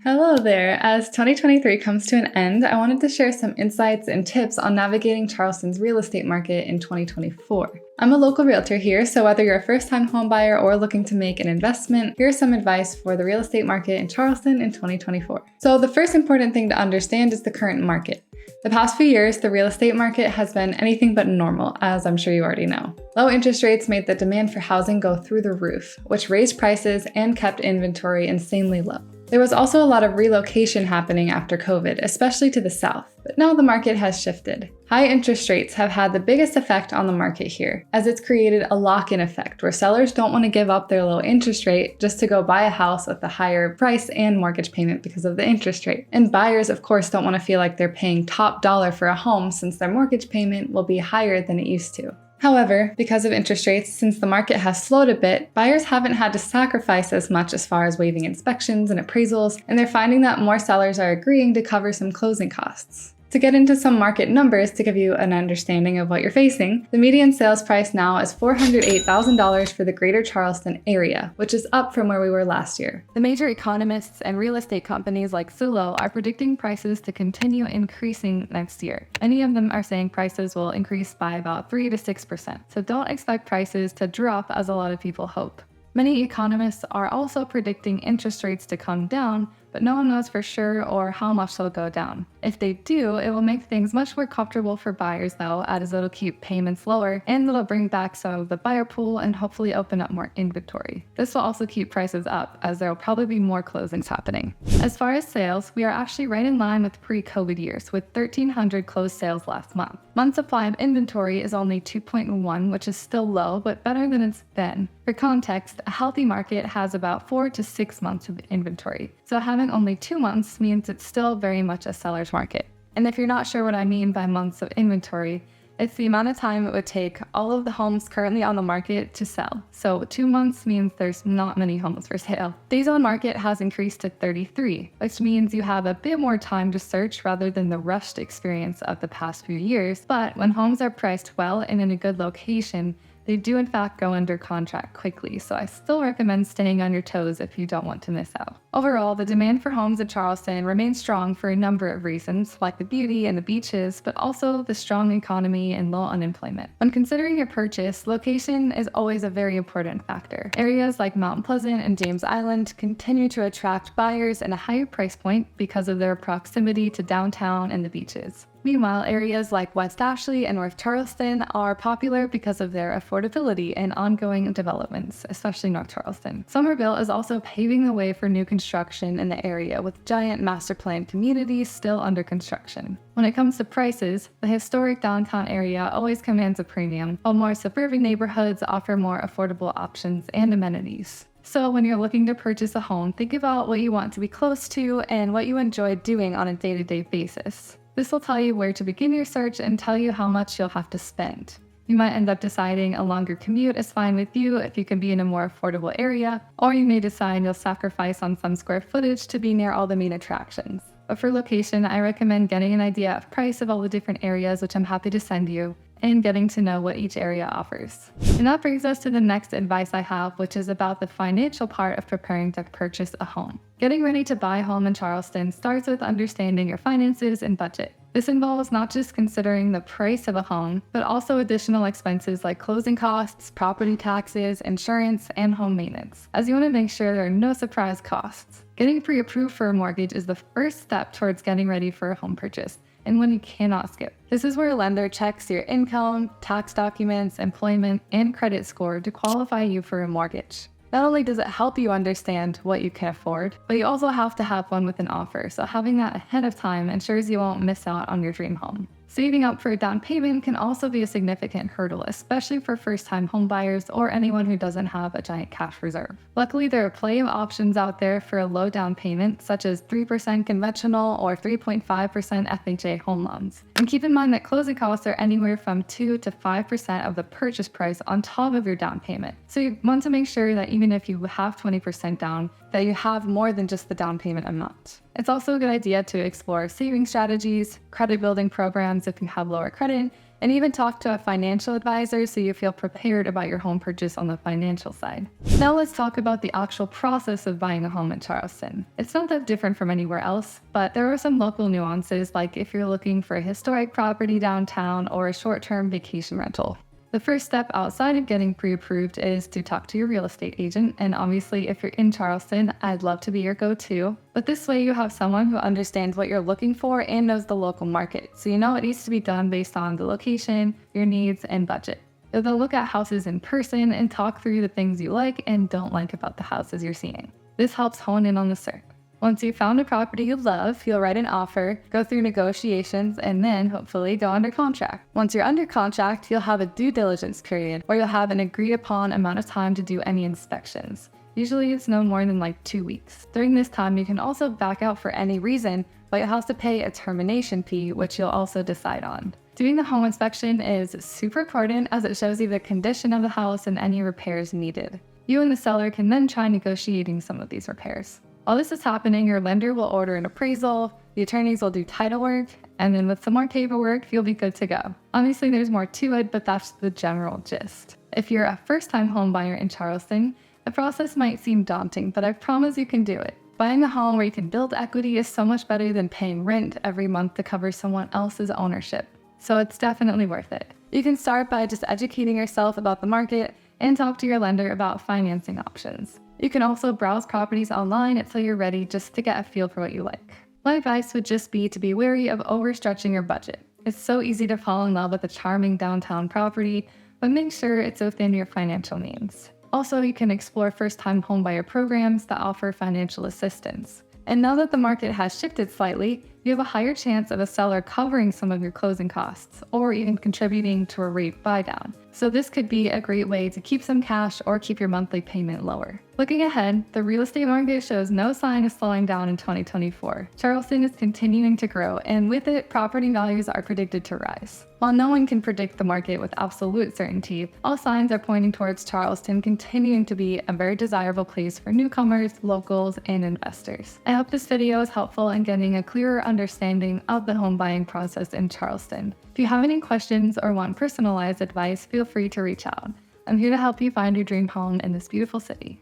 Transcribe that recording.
Hello there. As 2023 comes to an end, I wanted to share some insights and tips on navigating Charleston's real estate market in 2024. I'm a local realtor here, so whether you're a first-time homebuyer or looking to make an investment, here's some advice for the real estate market in Charleston in 2024. So the first important thing to understand is the current market. The past few years, the real estate market has been anything but normal, as I'm sure you already know. Low interest rates made the demand for housing go through the roof, which raised prices and kept inventory insanely low. There was also a lot of relocation happening after COVID, especially to the south, but now the market has shifted. High interest rates have had the biggest effect on the market here, as it's created a lock-in effect where sellers don't want to give up their low interest rate just to go buy a house with a higher price and mortgage payment because of the interest rate. And buyers, of course, don't want to feel like they're paying top dollar for a home since their mortgage payment will be higher than it used to. However, because of interest rates, since the market has slowed a bit, buyers haven't had to sacrifice as much as far as waiving inspections and appraisals, and they're finding that more sellers are agreeing to cover some closing costs. To get into some market numbers to give you an understanding of what you're facing, the median sales price now is $408,000 for the greater Charleston area, which is up from where we were last year. The major economists and real estate companies like Zillow are predicting prices to continue increasing next year. Many of them are saying prices will increase by about 3 to 6%, so don't expect prices to drop as a lot of people hope. Many economists are also predicting interest rates to come down, but no one knows for sure or how much they'll go down. If they do, it will make things much more comfortable for buyers though, as it'll keep payments lower and it'll bring back some of the buyer pool and hopefully open up more inventory. This will also keep prices up as there will probably be more closings happening. As far as sales, we are actually right in line with pre-COVID years with 1,300 closed sales last month. Month supply of inventory is only 2.1, which is still low, but better than it's been. For context, a healthy market has about 4 to 6 months of inventory, so having only 2 months means it's still very much a seller's market. And if you're not sure what I mean by months of inventory, it's the amount of time it would take all of the homes currently on the market to sell. So 2 months means there's not many homes for sale. Days on market has increased to 33, which means you have a bit more time to search rather than the rushed experience of the past few years. But when homes are priced well and in a good location, they do in fact go under contract quickly, so I still recommend staying on your toes if you don't want to miss out. Overall, the demand for homes in Charleston remains strong for a number of reasons, like the beauty and the beaches, but also the strong economy and low unemployment. When considering your purchase, location is always a very important factor. Areas like Mount Pleasant and James Island continue to attract buyers at a higher price point because of their proximity to downtown and the beaches. Meanwhile, areas like West Ashley and North Charleston are popular because of their affordability and ongoing developments, especially North Charleston. Somerville is also paving the way for new construction in the area, with giant master plan communities still under construction. When it comes to prices, the historic downtown area always commands a premium, while more suburban neighborhoods offer more affordable options and amenities. So when you're looking to purchase a home, think about what you want to be close to and what you enjoy doing on a day-to-day basis. This will tell you where to begin your search and tell you how much you'll have to spend. You might end up deciding a longer commute is fine with you if you can be in a more affordable area, or you may decide you'll sacrifice on some square footage to be near all the main attractions. But for location, I recommend getting an idea of price of all the different areas, which I'm happy to send you, and getting to know what each area offers. And that brings us to the next advice I have, which is about the financial part of preparing to purchase a home. Getting ready to buy a home in Charleston starts with understanding your finances and budget. This involves not just considering the price of a home, but also additional expenses like closing costs, property taxes, insurance, and home maintenance, as you want to make sure there are no surprise costs. Getting pre-approved for a mortgage is the first step towards getting ready for a home purchase, and one you cannot skip. This is where a lender checks your income, tax documents, employment, and credit score to qualify you for a mortgage. Not only does it help you understand what you can afford, but you also have to have one with an offer, so having that ahead of time ensures you won't miss out on your dream home. Saving up for a down payment can also be a significant hurdle, especially for first-time homebuyers or anyone who doesn't have a giant cash reserve. Luckily, there are plenty of options out there for a low down payment, such as 3% conventional or 3.5% FHA home loans. And keep in mind that closing costs are anywhere from 2 to 5% of the purchase price on top of your down payment. So you want to make sure that even if you have 20% down, that you have more than just the down payment amount. It's also a good idea to explore saving strategies, credit building programs if you have lower credit, and even talk to a financial advisor so you feel prepared about your home purchase on the financial side. Now let's talk about the actual process of buying a home in Charleston. It's not that different from anywhere else, but there are some local nuances, like if you're looking for a historic property downtown or a short-term vacation rental. The first step outside of getting pre-approved is to talk to your real estate agent, and obviously if you're in Charleston, I'd love to be your go-to. But this way you have someone who understands what you're looking for and knows the local market, so you know it needs to be done based on the location, your needs, and budget. They'll look at houses in person and talk through the things you like and don't like about the houses you're seeing. This helps hone in on the search. Once you've found a property you love, you'll write an offer, go through negotiations, and then hopefully go under contract. Once you're under contract, you'll have a due diligence period where you'll have an agreed upon amount of time to do any inspections. Usually it's no more than like 2 weeks. During this time, you can also back out for any reason, but you'll have to pay a termination fee, which you'll also decide on. Doing the home inspection is super important as it shows you the condition of the house and any repairs needed. You and the seller can then try negotiating some of these repairs. While this is happening, your lender will order an appraisal, the attorneys will do title work, and then with some more paperwork, you'll be good to go. Obviously, there's more to it, but that's the general gist. If you're a first-time home buyer in Charleston, the process might seem daunting, but I promise you can do it. Buying a home where you can build equity is so much better than paying rent every month to cover someone else's ownership. So it's definitely worth it. You can start by just educating yourself about the market and talk to your lender about financing options. You can also browse properties online until you're ready just to get a feel for what you like. My advice would just be to be wary of overstretching your budget. It's so easy to fall in love with a charming downtown property, but make sure it's within your financial means. Also, you can explore first-time homebuyer programs that offer financial assistance. And now that the market has shifted slightly, you have a higher chance of a seller covering some of your closing costs, or even contributing to a rate buy-down. So this could be a great way to keep some cash or keep your monthly payment lower. Looking ahead, the real estate market shows no sign of slowing down in 2024. Charleston is continuing to grow, and with it, property values are predicted to rise. While no one can predict the market with absolute certainty, all signs are pointing towards Charleston continuing to be a very desirable place for newcomers, locals, and investors. I hope this video is helpful in getting a clearer understanding of the home buying process in Charleston. If you have any questions or want personalized advice, feel free to reach out. I'm here to help you find your dream home in this beautiful city.